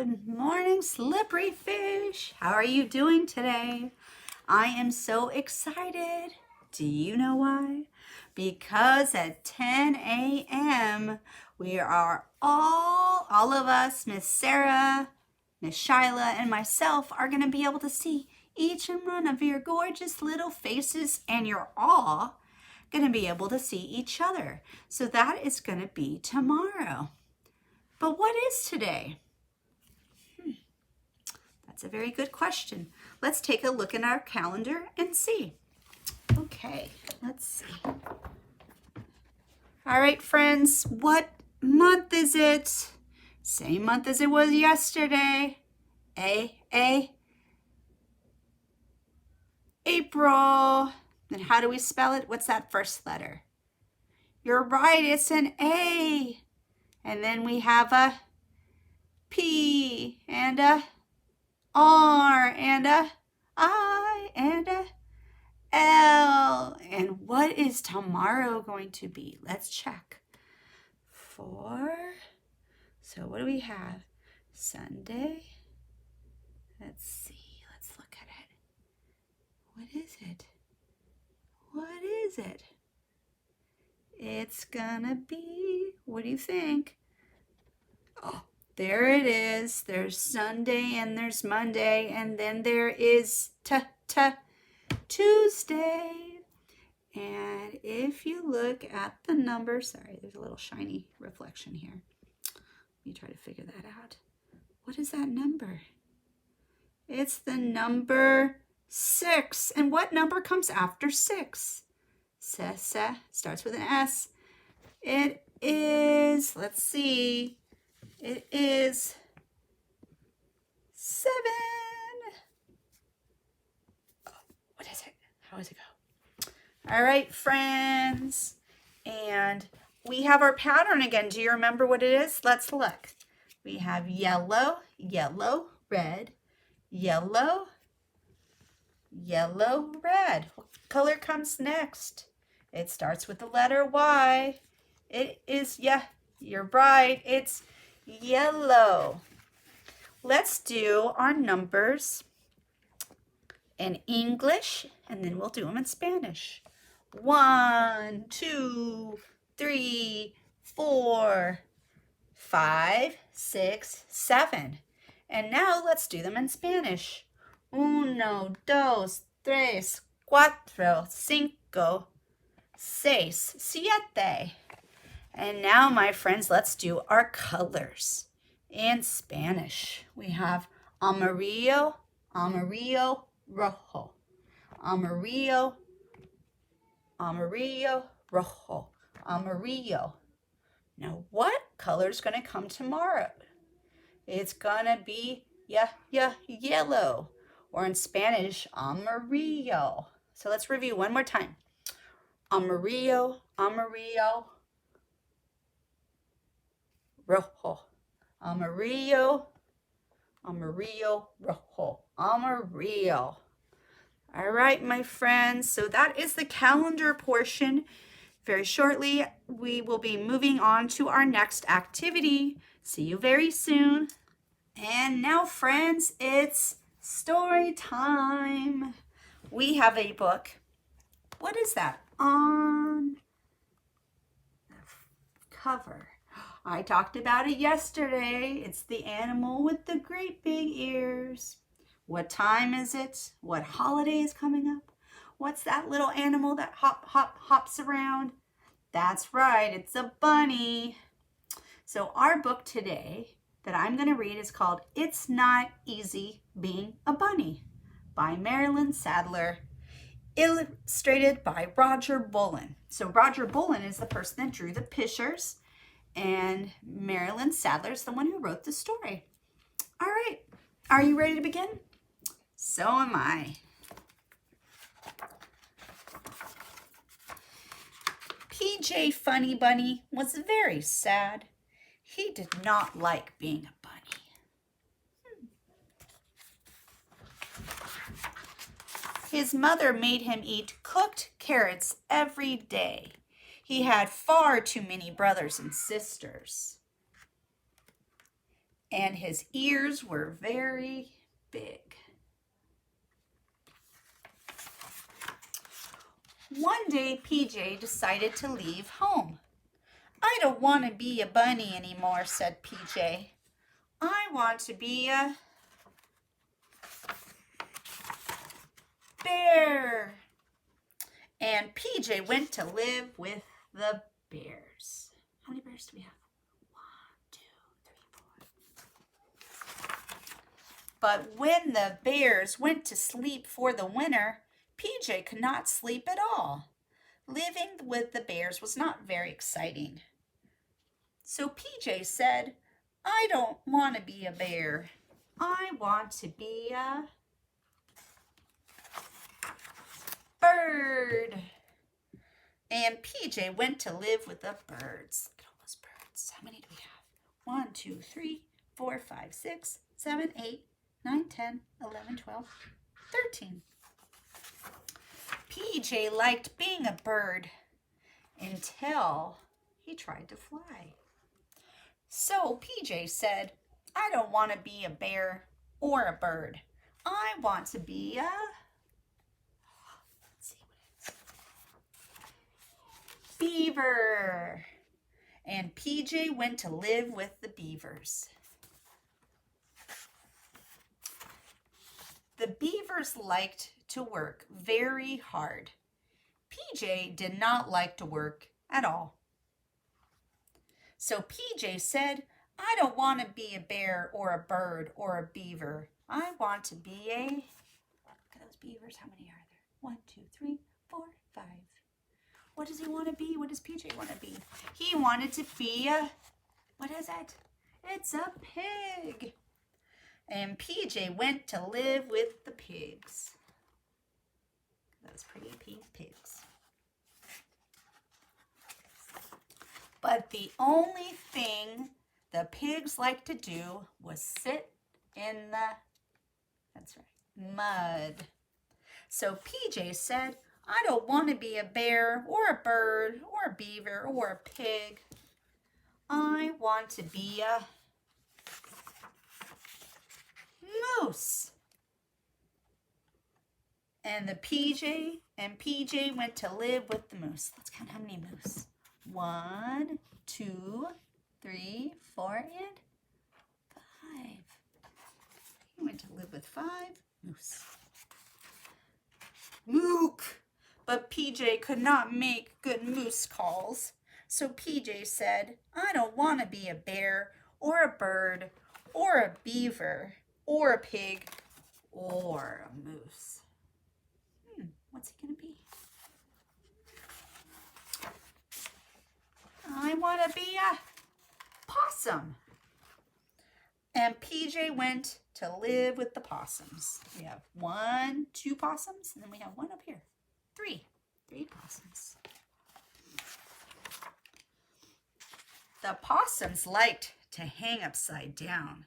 Good morning, slippery fish. How are you doing today? I am so excited. Do you know why? Because at 10 a.m. we are all of us, Miss Sarah, Miss Shyla, and myself are going to be able to see each and one of your gorgeous little faces, and you're all going to be able to see each other. So that is going to be tomorrow. But what is today? That's a very good question. Let's take a look in our calendar and see. Okay, let's see. All right, friends, what month is it? Same month as it was yesterday. April. And how do we spell it? What's that first letter? You're right, it's an A. And then we have a P and a R and a I and a L. And what is tomorrow going to be? Let's check. 4. So what do we have? Sunday. Let's see. Let's look at it. What is it? What is it? It's gonna be, what do you think? Oh, there it is. There's Sunday and there's Monday, and then there is Tuesday. And if you look at the number, sorry, there's a little shiny reflection here. Let me try to figure that out. What is that number? It's the number 6. And what number comes after 6? Starts with an S. It is, let's see, it is 7. Oh, what is it? How does it go? All right, friends. And we have our pattern again. Do you remember what it is? Let's look. We have yellow, yellow, red, yellow, yellow, red. What color comes next? It starts with the letter Y. It is, yeah, you're right. It's yellow. Let's do our numbers in English, and then we'll do them in Spanish. 1, 2, 3, 4, 5, 6, 7. And now let's do them in Spanish. 1, 2, 3, 4, 5, 6, 7. And now, my friends, let's do our colors in Spanish. We have amarillo, amarillo, rojo. Amarillo, amarillo, rojo. Amarillo. Now, what color is going to come tomorrow? It's going to be, yellow. Or in Spanish, amarillo. So let's review one more time. Amarillo, amarillo, rojo. Amarillo, amarillo, rojo. Amarillo. All right, my friends. So that is the calendar portion. Very shortly, we will be moving on to our next activity. See you very soon. And now, friends, it's story time. We have a book. What is that on the cover? I talked about it yesterday. It's the animal with the great big ears. What time is it? What holiday is coming up? What's that little animal that hops around? That's right, it's a bunny. So our book today that I'm going to read is called It's Not Easy Being a Bunny by Marilyn Sadler, illustrated by Roger Bullen. So Roger Bullen is the person that drew the pictures, and Marilyn Sadler is the one who wrote the story. All right, are you ready to begin? So am I. PJ Funny Bunny was very sad. He did not like being a bunny. His mother made him eat cooked carrots every day. He had far too many brothers and sisters. and his ears were very big. One day, PJ decided to leave home. I don't want to be a bunny anymore, said PJ. I want to be a bear. And PJ went to live with the bears. How many bears do we have? 1, 2, 3, 4. But when the bears went to sleep for the winter, PJ could not sleep at all. Living with the bears was not very exciting. So PJ said, I don't want to be a bear. I want to be a bird. And PJ went to live with the birds. Look at all those birds. How many do we have? 1, 2, 3, 4, 5, 6, 7, 8, 9, 10, 11, 12, 13. PJ liked being a bird until he tried to fly. So PJ said, I don't want to be a bear or a bird. I want to be a, let's see what it is, beaver. And PJ went to live with the beavers. The beavers liked to work very hard. PJ did not like to work at all. So PJ said, I don't want to be a bear or a bird or a beaver. I want to be a, look at those beavers. How many are there? 1, 2, 3, 4, 5. What does he want to be? What does PJ want to be? He wanted to be a, what is it? It's a pig. And PJ went to live with the pigs. Those pretty pink pigs. But the only thing the pigs liked to do was sit in the, that's right, mud. So PJ said, I don't want to be a bear or a bird or a beaver or a pig. I want to be a moose. And PJ went to live with the moose. Let's count how many moose. 1, 2, 3, 4, and 5. He went to live with 5 moose. Mook! But PJ could not make good moose calls. So PJ said, I don't want to be a bear or a bird or a beaver or a pig or a moose. What's he going to be? I want to be a possum. And PJ went to live with the possums. We have 1, 2 possums, and then we have 1 up here. 3 possums. The possums liked to hang upside down,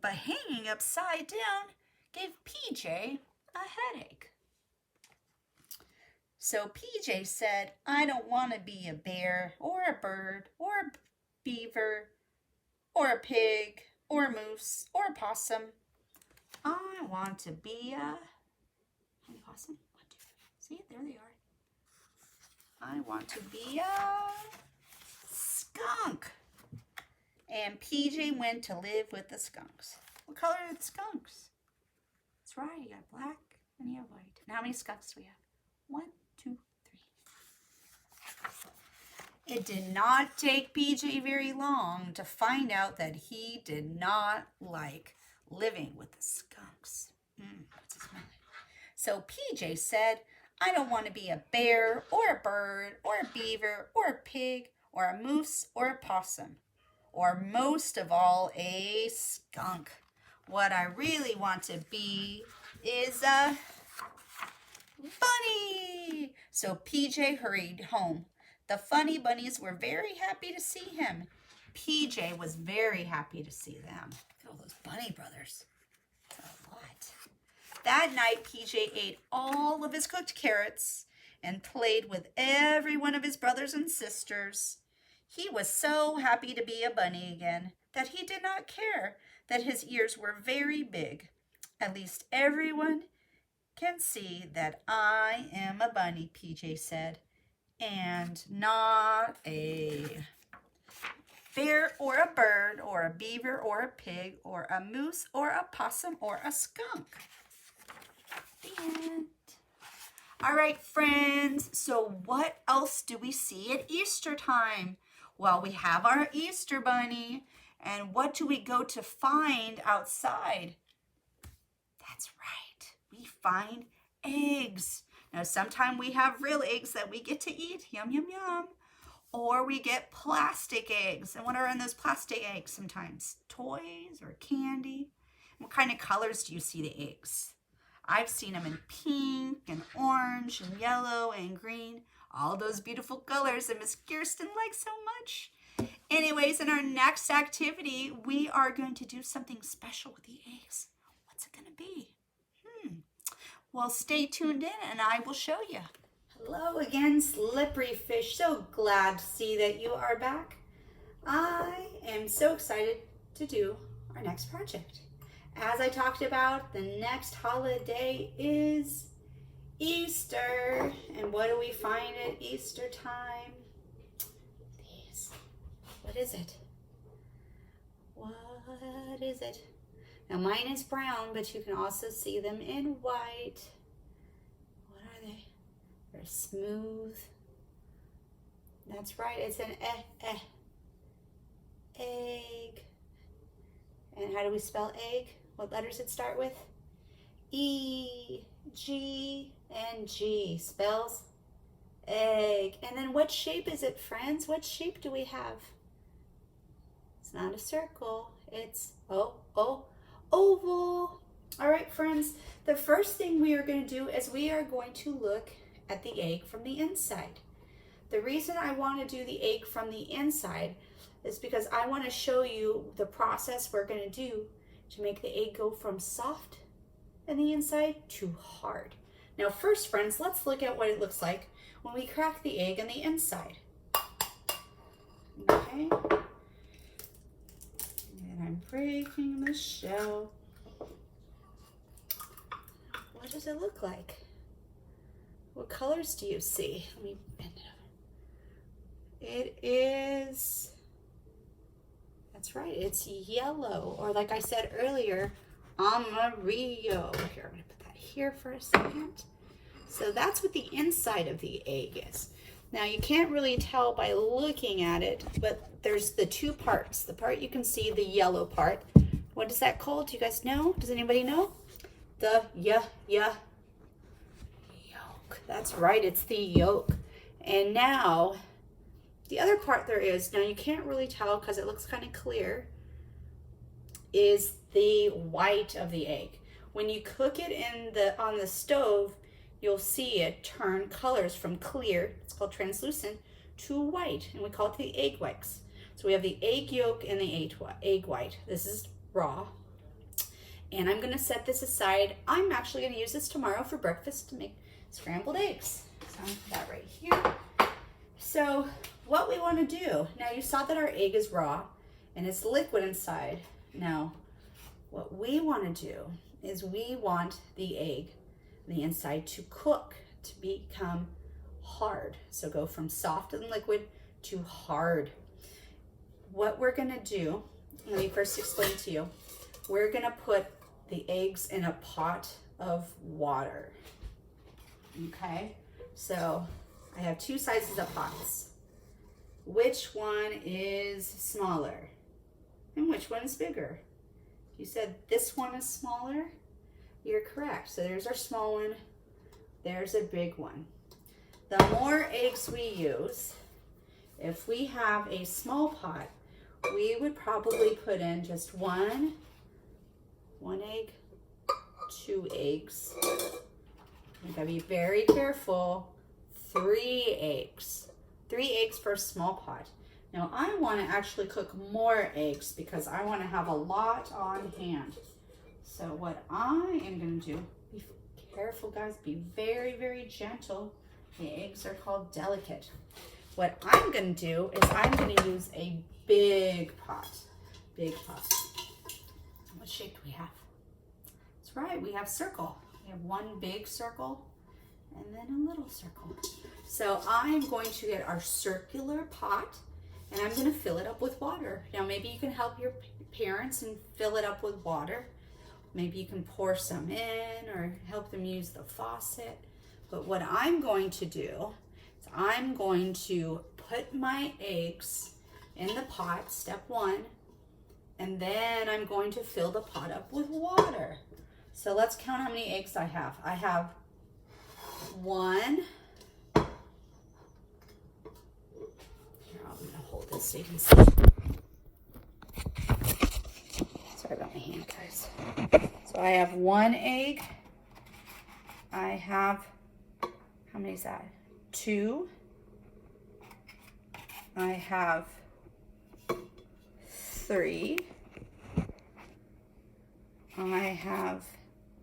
but hanging upside down gave PJ a headache. So PJ said, I don't want to be a bear or a bird or a beaver or a pig or a moose or a possum. I want to be a, how many possum? 1, 2, 3. See, there they are. I want to be a skunk. And PJ went to live with the skunks. What color are the skunks? That's right, you got black and you have white. And how many skunks do we have? 1, 2, 3. It did not take PJ very long to find out that he did not like living with the skunks. What's his name? So PJ said, I don't want to be a bear or a bird or a beaver or a pig or a moose or a possum, or most of all, a skunk. What I really want to be is a bunny. So PJ hurried home. The funny bunnies were very happy to see him. PJ was very happy to see them. Look at all those bunny brothers. That's a lot. That night, PJ ate all of his cooked carrots and played with every one of his brothers and sisters. He was so happy to be a bunny again. that he did not care that his ears were very big. At least everyone can see that I am a bunny, PJ said, and not a bear or a bird or a beaver or a pig or a moose or a possum or a skunk. The end. All right, friends, so what else do we see at Easter time? Well, we have our Easter bunny, and what do we go to find outside? That's right, we find eggs. Now, sometimes we have real eggs that we get to eat, yum, yum, yum, or we get plastic eggs. And what are in those plastic eggs sometimes? Toys or candy? What kind of colors do you see the eggs? I've seen them in pink and orange and yellow and green, all those beautiful colors that Miss Kirsten likes so much. Anyways, in our next activity, we are going to do something special with the eggs. What's it going to be? Well, stay tuned in and I will show you. Hello again, slippery fish. So glad to see that you are back. I am so excited to do our next project. As I talked about, the next holiday is Easter. And what do we find at Easter time? These. What is it? What is it? Now mine is brown, but you can also see them in white. What are they? They're smooth. That's right, it's an egg. And how do we spell egg? What letters it start with? E, G, and G spells egg. And then what shape is it, friends? What shape do we have? It's not a circle. It's oval. All right, friends, the first thing we are going to do is we are going to look at the egg from the inside. The reason I want to do the egg from the inside is because I want to show you the process we're going to do to make the egg go from soft in the inside to hard. Now first, friends, let's look at what it looks like when we crack the egg on the inside. Okay. And I'm breaking the shell. What does it look like? What colors do you see? Let me bend it over. It is, that's right, it's yellow, or like I said earlier, amarillo. Here, I'm gonna put that here for a second. So that's what the inside of the egg is. Now you can't really tell by looking at it, but there's the two parts. The part you can see, the yellow part. What is that called? Do you guys know? Does anybody know? The yolk. That's right, it's the yolk. And now, the other part there is, now you can't really tell because it looks kind of clear, is the white of the egg. When you cook it on the stove, you'll see it turn colors from clear, it's called translucent, to white, and we call it the egg whites. So we have the egg yolk and the egg white. This is raw. And I'm gonna set this aside. I'm actually gonna use this tomorrow for breakfast to make scrambled eggs. So I'm gonna put that right here. So what we wanna do, now you saw that our egg is raw and it's liquid inside. Now, what we wanna do is we want the egg, the inside, to cook, to become hard. So go from soft and liquid to hard. What we're gonna do, let me first explain to you. We're gonna put the eggs in a pot of water. Okay, so I have two sizes of pots. Which one is smaller? And which one is bigger? You said this one is smaller? You're correct. So there's our small one, there's a big one. The more eggs we use, if we have a small pot, we would probably put in just one egg, 2 eggs. You gotta be very careful. 3 eggs. 3 eggs for a small pot. Now I wanna actually cook more eggs because I wanna have a lot on hand. So what I am gonna do, be careful guys, be very, very gentle. The eggs are called delicate. What I'm gonna do is I'm gonna use a big pot big pot. What shape do we have? That's right, we have circle. We have one big circle and then a little circle. So I'm going to get our circular pot and I'm going to fill it up with water. Now maybe you can help your parents and fill it up with water. Maybe you can pour some in or help them use the faucet. But what I'm going to do is I'm going to put my eggs in the pot, step one, and then I'm going to fill the pot up with water. So let's count how many eggs I have. I have 1. Here, I'm going to hold this so you can see. Sorry about my hand, guys. So I have 1 egg. I have, how many is that? 2. I have 3. I have,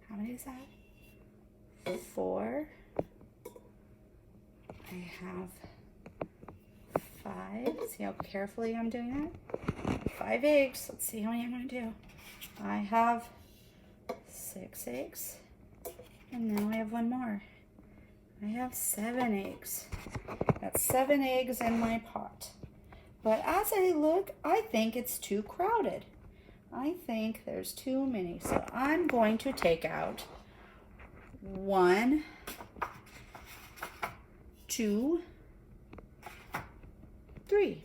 how many is that? 4. I have 5. See how carefully I'm doing that? 5 eggs. Let's see how many I'm going to do. I have 6 eggs. And now I have 1 more. I have 7 eggs. That's 7 eggs in my pot. But as I look, I think it's too crowded. I think there's too many. So I'm going to take out 1, 2, 3.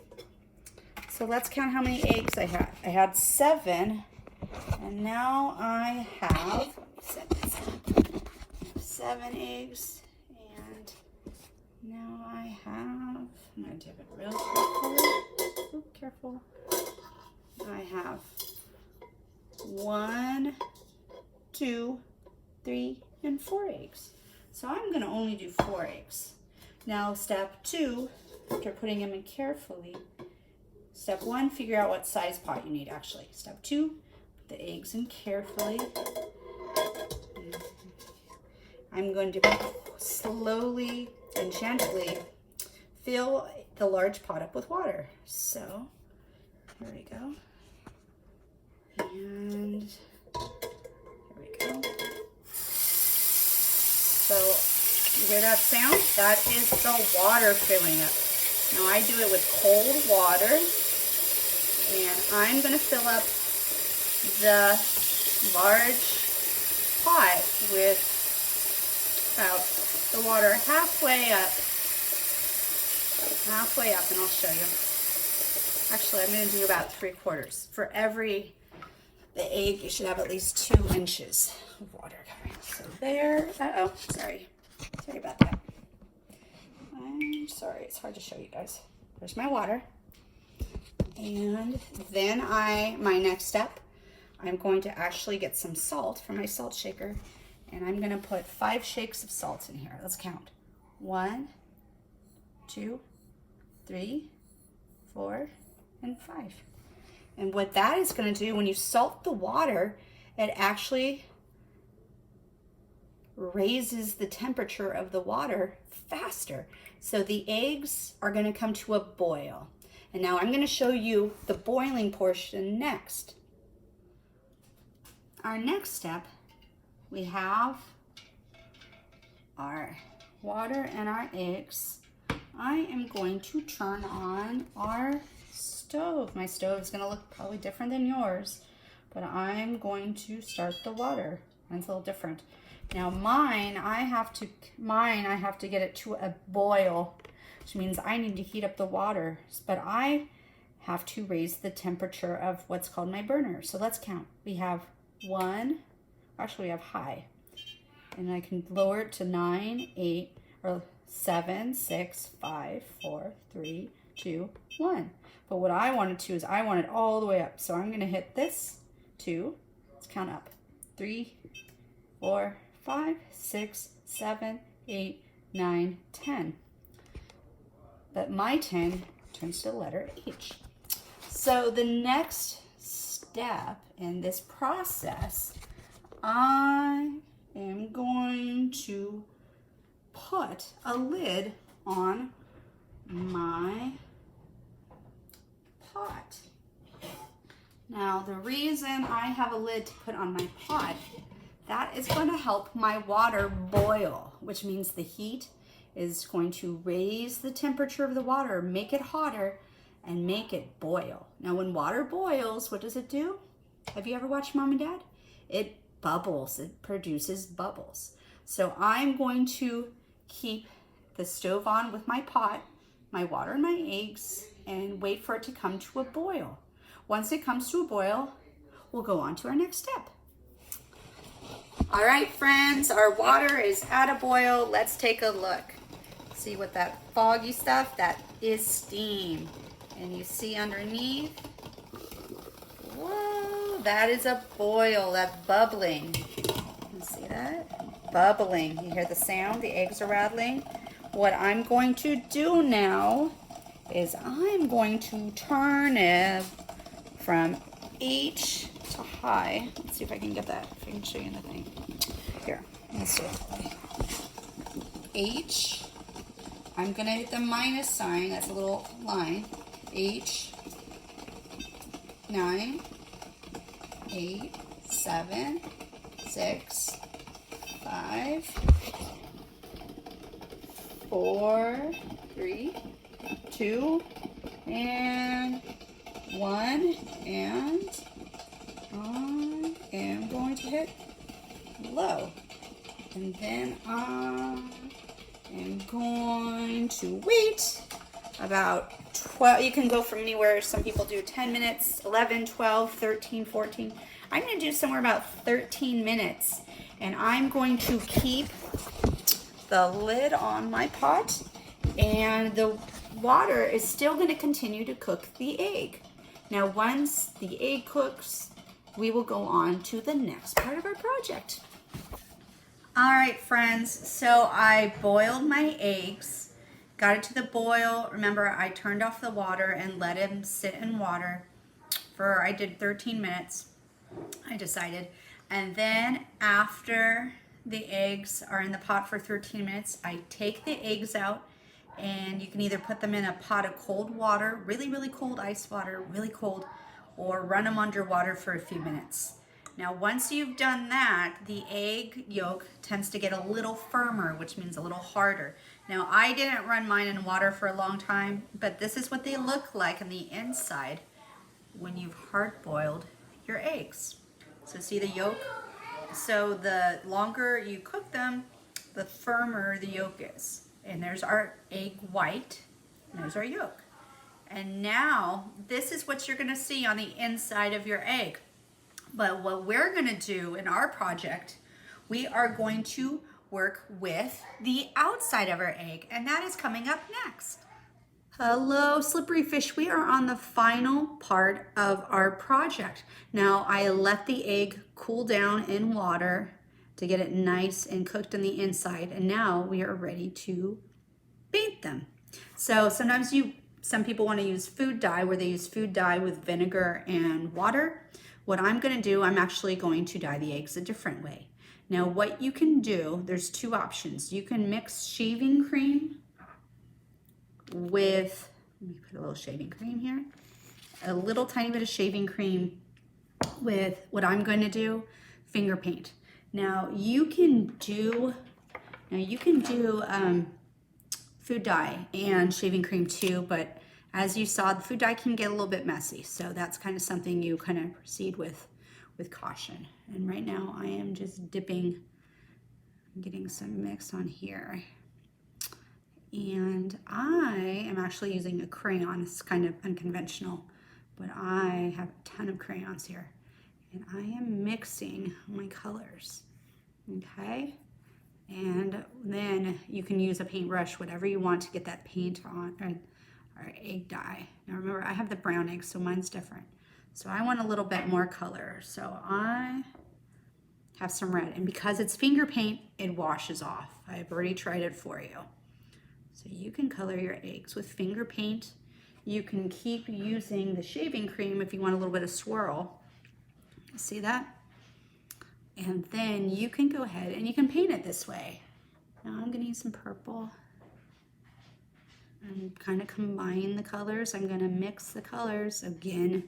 So let's count how many eggs I had. I had 7, and now I have 7 eggs, and now I have, I'm going to dip it real carefully. Ooh, careful. I have 1, 2, 3, and 4 eggs. So I'm going to only do 4 eggs. Now step 2, after putting them in carefully, step 1, figure out what size pot you need actually. Step 2, put the eggs in carefully. I'm going to slowly and gently fill the large pot up with water. So here we go. And here we go. So you hear that sound? That is the water filling up. Now I do it with cold water, and I'm going to fill up the large pot with about the water halfway up, and I'll show you. Actually, I'm going to do about 3/4. For every the egg, you should have at least 2 inches of water coming. So there, sorry about that. I'm sorry, it's hard to show you guys. There's my water. And then my next step, I'm going to actually get some salt from my salt shaker, and I'm going to put 5 shakes of salt in here. Let's count. 1, 2, 3, 4, and 5. And what that is going to do, when you salt the water, it actually raises the temperature of the water faster. So the eggs are going to come to a boil. And now I'm going to show you the boiling portion next. Our next step, we have our water and our eggs. I am going to turn on our stove. My stove is going to look probably different than yours, but I'm going to start the water. Mine's a little different. Now mine, I have to get it to a boil, which means I need to heat up the water, but I have to raise the temperature of what's called my burner. So let's count. We have 1, actually we have high, and I can lower it to 9, 8, or 7, 6, 5, 4, 3, 2, 1. But what I wanted to is I want it all the way up. So I'm going to hit this 2. Let's count up. 3, 4, 5, 6, 7, 8, 9, 10. But my 10 turns to the letter H. So the next step in this process, I am going to put a lid on my pot. Now, the reason I have a lid to put on my pot, that is going to help my water boil, which means the heat is going to raise the temperature of the water, make it hotter, and make it boil. Now, when water boils, what does it do? Have you ever watched Mom and Dad? It bubbles, it produces bubbles. So I'm going to keep the stove on with my pot, my water and my eggs, and wait for it to come to a boil. Once it comes to a boil, we'll go on to our next step. All right, friends, our water is at a boil. Let's take a look. See what that foggy stuff, that is steam. And you see underneath, whoa, that is a boil, that bubbling. You see that? Bubbling. You hear the sound, the eggs are rattling. What I'm going to do now is I'm going to turn it from H to high. Let's see if I can get that, if I can show you the thing. Here, let's do it. H, I'm gonna hit the minus sign, that's a little line. H, 9, 8, 7, 6, 5, 4, 3, 2, and 1, and I am going to hit low, and then I am going to wait about 12. You can go from anywhere. Some people do 10 minutes, 11, 12, 13, 14. I'm going to do somewhere about 13 minutes, and I'm going to keep the lid on my pot, and the water is still going to continue to cook the egg. Now, once the egg cooks, we will go on to the next part of our project. All right, friends, so I boiled my eggs, got it to the boil. Remember, I turned off the water and let them sit in water for, I did 13 minutes, I decided. And then after the eggs are in the pot for 13 minutes, I take the eggs out, and you can either put them in a pot of cold water, really, really cold ice water, really cold, or run them under water for a few minutes. Now, once you've done that, the egg yolk tends to get a little firmer, which means a little harder. Now, I didn't run mine in water for a long time, but this is what they look like on the inside when you've hard-boiled your eggs. So see the yolk? So the longer you cook them, the firmer the yolk is. And there's our egg white, and there's our yolk. And now, this is what you're gonna see on the inside of your egg. But what we're gonna do in our project, we are going to work with the outside of our egg, and that is coming up next. Hello, slippery fish. We are on the final part of our project. Now, I let the egg cool down in water to get it nice and cooked on the inside, and now we are ready to bake them. So sometimes some people want to use food dye, where they use food dye with vinegar and water. What I'm going to do, I'm actually going to dye the eggs a different way. Now, what you can do, there's two options. You can mix shaving cream with, let me put a little shaving cream here, a little tiny bit of shaving cream with what I'm going to do, finger paint. Now you can do food dye and shaving cream too, but as you saw, the food dye can get a little bit messy, so that's kind of something you kind of proceed with caution. And right now I am just dipping, getting some mix on here, and I am actually using a crayon. It's kind of unconventional, but I have a ton of crayons here. And I am mixing my colors, okay? And then you can use a paintbrush, whatever you want to get that paint on, or egg dye. Now remember, I have the brown egg, so mine's different. So I want a little bit more color. So I have some red, and because it's finger paint, it washes off. I've already tried it for you. So you can color your eggs with finger paint. You can keep using the shaving cream if you want a little bit of swirl. See that? And then you can go ahead and you can paint it this way. Now I'm gonna use some purple and kind of combine the colors. I'm gonna mix the colors again.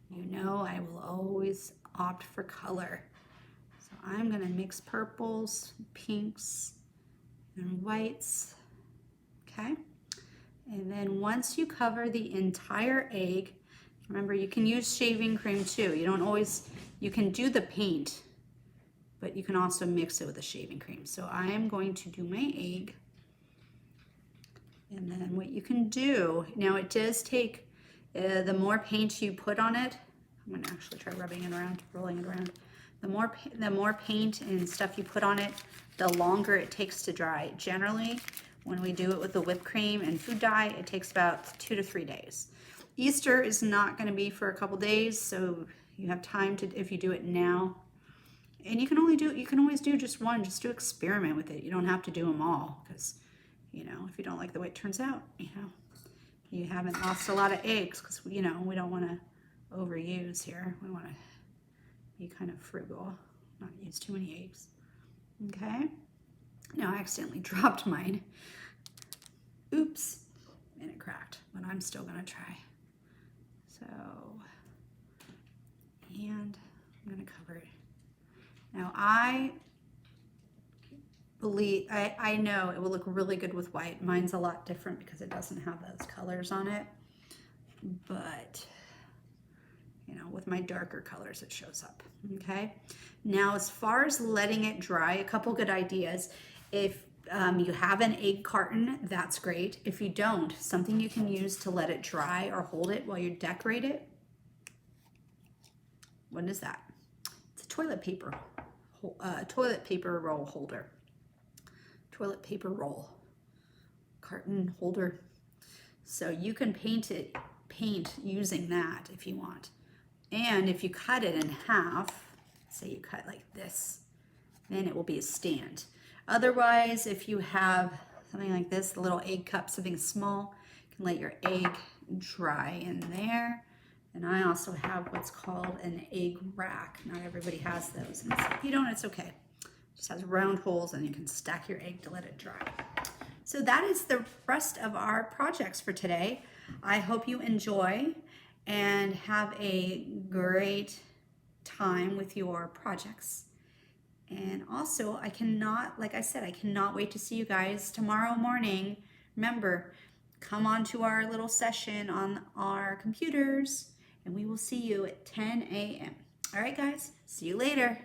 You know I will always opt for color. So I'm gonna mix purples, pinks, and whites, okay? And then once you cover the entire egg, remember you can use shaving cream too. You don't always, you can do the paint, but you can also mix it with the shaving cream. So I am going to do my egg. And then what you can do, now it does take, the more paint you put on it, I'm gonna actually try rubbing it around, rolling it around. The more paint and stuff you put on it, the longer it takes to dry. Generally, when we do it with the whipped cream and food dye, it takes about 2 to 3 days. Easter is not gonna be for a couple days, so you have time to, if you do it now. And you can always do just one, just to experiment with it. You don't have to do them all, because, you know, if you don't like the way it turns out, you know, you haven't lost a lot of eggs, because, you know, we don't want to overuse here. We want to be kind of frugal, not use too many eggs. Okay. Now I accidentally dropped mine. Oops. And it cracked, but I'm still going to try. So, and I'm going to cover it. Now I believe, I know it will look really good with white. Mine's a lot different because it doesn't have those colors on it. But, you know, with my darker colors, it shows up, okay? Now, as far as letting it dry, a couple good ideas. If you have an egg carton, that's great. If you don't, something you can use to let it dry or hold it while you decorate it. What is that? It's a toilet paper roll holder. Toilet paper roll carton holder. So you can paint using that if you want. And if you cut it in half, say you cut like this, then it will be a stand. Otherwise, if you have something like this, the little egg cup, something small, you can let your egg dry in there. And I also have what's called an egg rack. Not everybody has those. And if you don't, it's okay. It just has round holes and you can stack your egg to let it dry. So that is the rest of our projects for today. I hope you enjoy and have a great time with your projects. And also, I cannot wait to see you guys tomorrow morning. Remember, come on to our little session on our computers, and we will see you at 10 a.m. All right, guys, see you later.